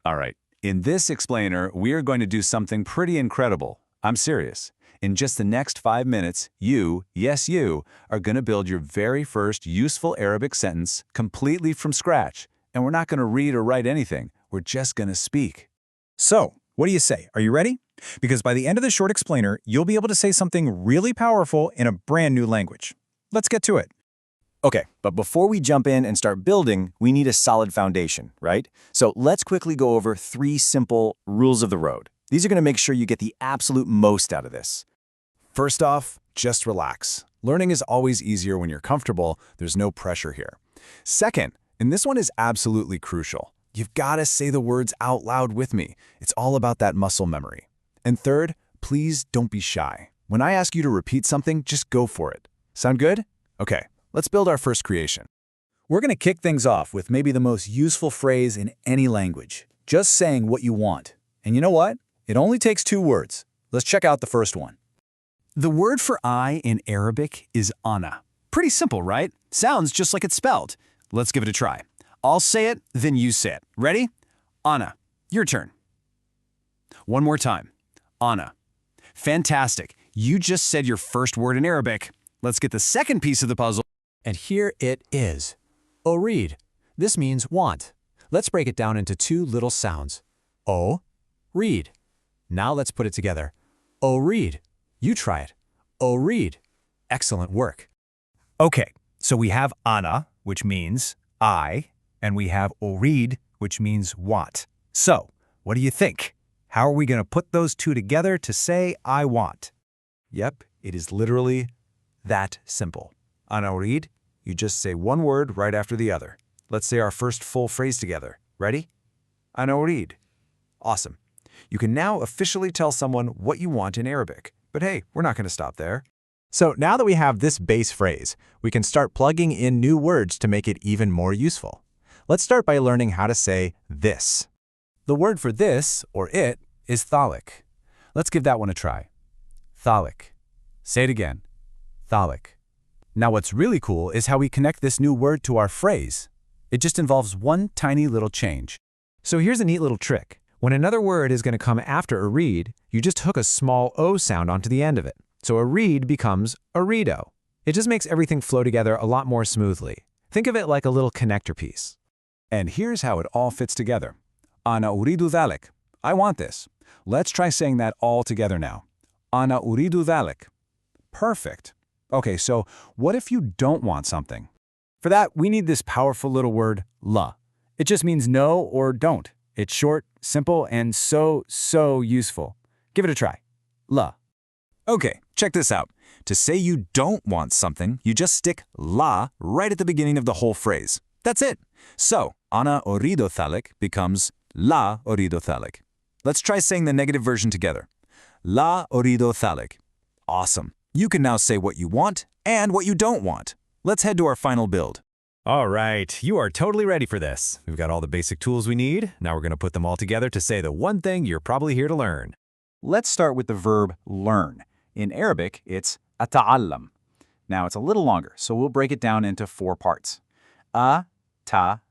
All right. In this explainer, we are going to do something pretty incredible. I'm serious. In just the next 5 minutes, you, yes you, are going to build your very first useful Arabic sentence completely from scratch. And we're not going to read or write anything. We're just going to speak. So, what do you say? Are you ready? Because by the end of the short explainer, you'll be able to say something really powerful in a brand new language. Let's get to it. Okay, but before we jump in and start building, we need a solid foundation, right? So let's quickly go over 3 simple rules of the road. These are going to make sure you get the absolute most out of this. First off, just relax. Learning is always easier when you're comfortable. There's no pressure here. Second, and this one is absolutely crucial, you've got to say the words out loud with me. It's all about that muscle memory. And third, please don't be shy. When I ask you to repeat something, just go for it. Sound good? Okay, let's build our first creation. We're going to kick things off with maybe the most useful phrase in any language. Just saying what you want. And you know what? It only takes 2 words. Let's check out the first one. The word for I in Arabic is ana. Pretty simple, right? Sounds just like it's spelled. Let's give it a try. I'll say it, then you say it. Ready? Ana. Your turn. One more time. Ana. Fantastic. You just said your first word in Arabic. Let's get the second piece of the puzzle. And here it is. Orid. This means want. Let's break it down into 2 little sounds. O, read. Now let's put it together. Orid. You try it. Orid. Excellent work. Okay, so we have ana, which means I, and we have orid, which means want. So, what do you think? How are we going to put those 2 together to say I want? Yep, it is literally that simple. Ana orid, you just say one word right after the other. Let's say our first full phrase together. Ready? Ana orid. Awesome. You can now officially tell someone what you want in Arabic. But hey, we're not going to stop there. So now that we have this base phrase, we can start plugging in new words to make it even more useful. Let's start by learning how to say this. The word for this, or it, is thalik. Let's give that one a try. Thalik. Say it again. Thalik. Now what's really cool is how we connect this new word to our phrase. It just involves one tiny little change. So here's a neat little trick. When another word is going to come after a read, you just hook a small O sound onto the end of it. So a read becomes a reado. It just makes everything flow together a lot more smoothly. Think of it like a little connector piece. And here's how it all fits together. Ana uridu dhalik. I want this. Let's try saying that all together now. Ana uridu dhalik. Perfect. Okay, so what if you don't want something? For that, we need this powerful little word, la. It just means no or don't. It's short, simple, and so useful. Give it a try. La. Okay, check this out. To say you don't want something, you just stick la right at the beginning of the whole phrase. That's it. So, ana uridu dhalik becomes la uridu dhalik. Let's try saying the negative version together. La uridu dhalik. Awesome. You can now say what you want and what you don't want. Let's head to our final build. All right, you are totally ready for this. We've got all the basic tools we need. Now we're going to put them all together to say the one thing you're probably here to learn. Let's start with the verb learn. In Arabic, it's ata'allam. Now it's a little longer, so we'll break it down into 4 parts. A-ta-al-lam.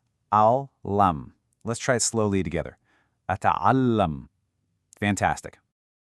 Let's try it slowly together. Ata'allam. Fantastic.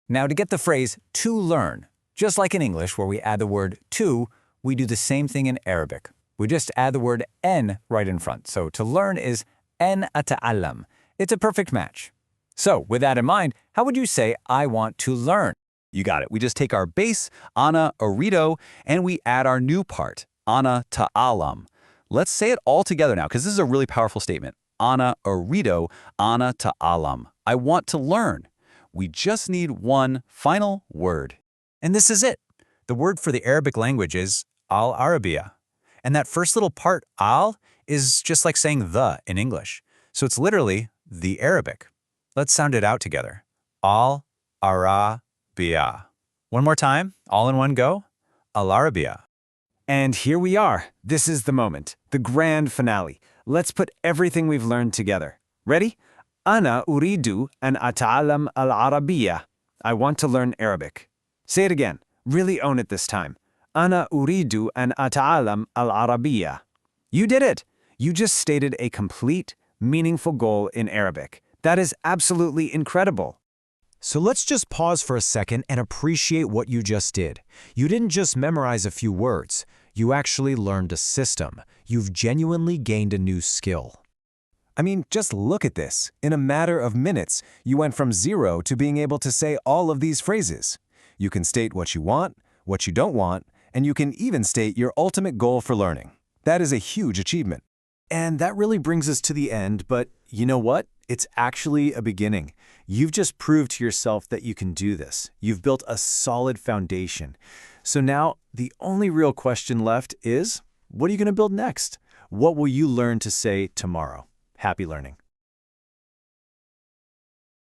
Now to get the phrase to learn, just like in English where we add the word to, we do the same thing in Arabic. We just add the word en right in front. So to learn is en ata'allam. It's a perfect match. So with that in mind, how would you say I want to learn? You got it. We just take our base, ana urido, and we add our new part, ana ta'alam. Let's say it all together now, because this is a really powerful statement. Ana urido, ana ta'alam. I want to learn. We just need one final word. And this is it. The word for the Arabic language is al-Arabiya. And that first little part, al, is just like saying the in English. So it's literally the Arabic. Let's sound it out together. Al-Arabiya. One more time, all in one go. Al-Arabiya. And here we are. This is the moment, the grand finale. Let's put everything we've learned together. Ready? Ana uridu an ata'allam al-Arabiya. I want to learn Arabic. Say it again. Really own it this time. Ana uridu an ata'allam al-Arabiya. You did it. You just stated a complete, meaningful goal in Arabic. That is absolutely incredible. So let's just pause for a second and appreciate what you just did. You didn't just memorize a few words. You actually learned a system. You've genuinely gained a new skill. I mean, just look at this. In a matter of minutes, you went from zero to being able to say all of these phrases. You can state what you want, what you don't want, and you can even state your ultimate goal for learning. That is a huge achievement. And that really brings us to the end, but you know what? It's actually a beginning. You've just proved to yourself that you can do this. You've built a solid foundation. So now the only real question left is, what are you going to build next? What will you learn to say tomorrow? Happy learning.